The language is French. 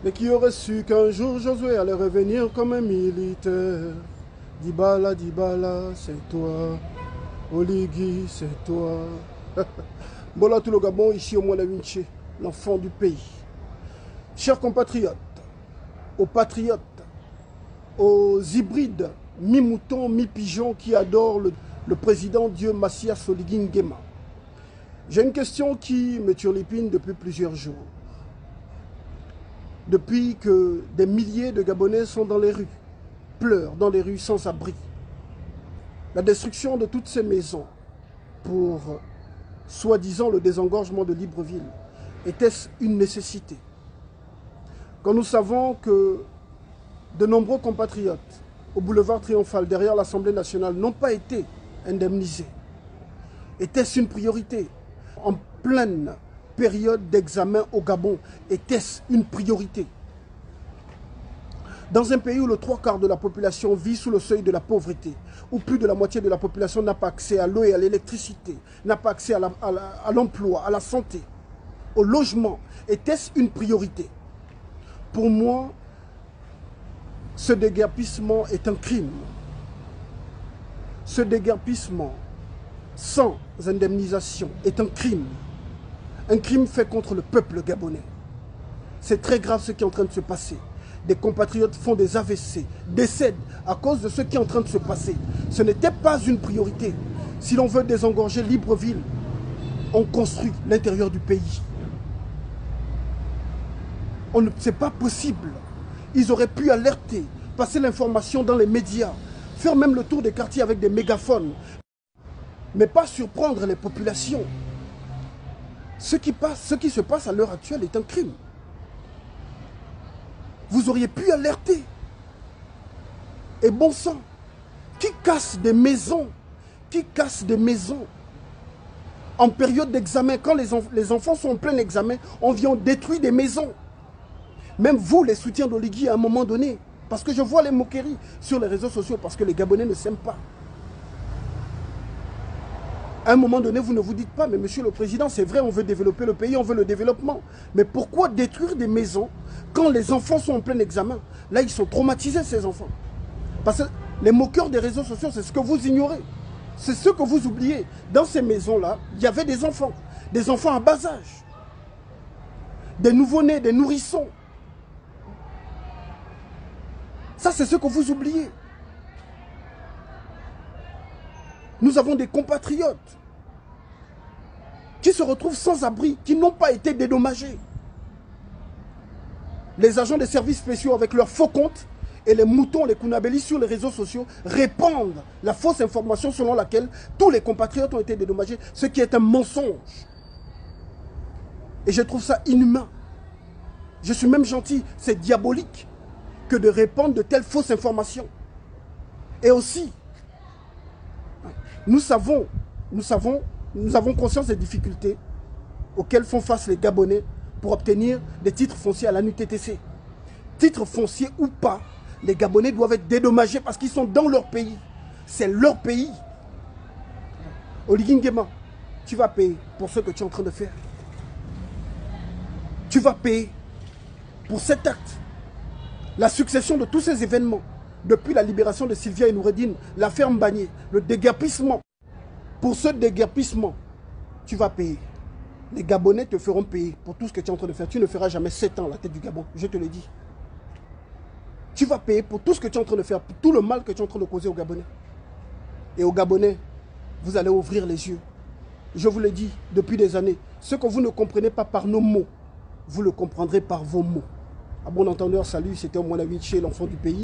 Mais qui aurait su qu'un jour Josué allait revenir comme un militaire? Dibala, Dibala, c'est toi. Oligui, c'est toi. Voilà tout le Gabon, ici au Mwana Vinci, l'enfant du pays. Chers compatriotes, aux patriotes, aux hybrides, mi-mouton, mi-pigeon qui adorent le président Dieu Massias Oligui Nguema. J'ai une question qui me turlupine depuis plusieurs jours. Depuis que des milliers de Gabonais sont dans les rues, pleurent dans les rues sans abri. La destruction de toutes ces maisons pour, soi-disant, le désengorgement de Libreville, était-ce une nécessité? Quand nous savons que de nombreux compatriotes au boulevard Triomphal, derrière l'Assemblée nationale, n'ont pas été indemnisés, était-ce une priorité? En pleine période d'examen au Gabon, était-ce une priorité? Dans un pays où le 3/4 de la population vit sous le seuil de la pauvreté, où plus de la moitié de la population n'a pas accès à l'eau et à l'électricité, n'a pas accès à l'emploi, à la santé, au logement, était-ce une priorité? Pour moi, ce déguerpissement est un crime. Ce déguerpissement sans indemnisation est un crime. Un crime fait contre le peuple gabonais. C'est très grave ce qui est en train de se passer. Des compatriotes font des AVC, décèdent à cause de ce qui est en train de se passer. Ce n'était pas une priorité. Si l'on veut désengorger Libreville, on construit l'intérieur du pays. Ce n'est pas possible. Ils auraient pu alerter, passer l'information dans les médias, faire même le tour des quartiers avec des mégaphones, mais pas surprendre les populations. Ce qui se passe à l'heure actuelle est un crime. Vous auriez pu alerter. Et bon sang, qui casse des maisons? Qui casse des maisons en période d'examen? Quand les enfants sont en plein examen, on vient détruire des maisons. Même vous, les soutiens d'Oligui, à un moment donné, parce que je vois les moqueries sur les réseaux sociaux, parce que les Gabonais ne s'aiment pas. À un moment donné, vous ne vous dites pas, mais monsieur le président, c'est vrai, on veut développer le pays, on veut le développement. Mais pourquoi détruire des maisons quand les enfants sont en plein examen? Là, ils sont traumatisés, ces enfants. Parce que les moqueurs des réseaux sociaux, c'est ce que vous ignorez. C'est ce que vous oubliez. Dans ces maisons-là, il y avait des enfants à bas âge, des nouveau-nés, des nourrissons. Ça, c'est ce que vous oubliez. Nous avons des compatriotes qui se retrouvent sans abri, qui n'ont pas été dédommagés. Les agents des services spéciaux, avec leurs faux comptes, et les moutons, les Kounabélis sur les réseaux sociaux, répandent la fausse information selon laquelle tous les compatriotes ont été dédommagés, ce qui est un mensonge. Et je trouve ça inhumain. Je suis même gentil, c'est diabolique que de répandre de telles fausses informations. Et aussi, nous avons conscience des difficultés auxquelles font face les Gabonais pour obtenir des titres fonciers à l'ANUTTC. Titres fonciers ou pas, les Gabonais doivent être dédommagés parce qu'ils sont dans leur pays. C'est leur pays. Oligui Nguema, tu vas payer pour ce que tu es en train de faire. Tu vas payer pour cet acte. La succession de tous ces événements, depuis la libération de Sylvia et Noureddine, la ferme Bagné, le déguerpissement. Pour ce déguerpissement, tu vas payer. Les Gabonais te feront payer pour tout ce que tu es en train de faire. Tu ne feras jamais 7 ans à la tête du Gabon, je te le dis. Tu vas payer pour tout ce que tu es en train de faire, pour tout le mal que tu es en train de causer aux Gabonais. Et aux Gabonais, vous allez ouvrir les yeux. Je vous le dis depuis des années, ce que vous ne comprenez pas par nos mots, vous le comprendrez par vos mots. À bon entendeur, salut, c'était Mwana Vinci, l'enfant du pays.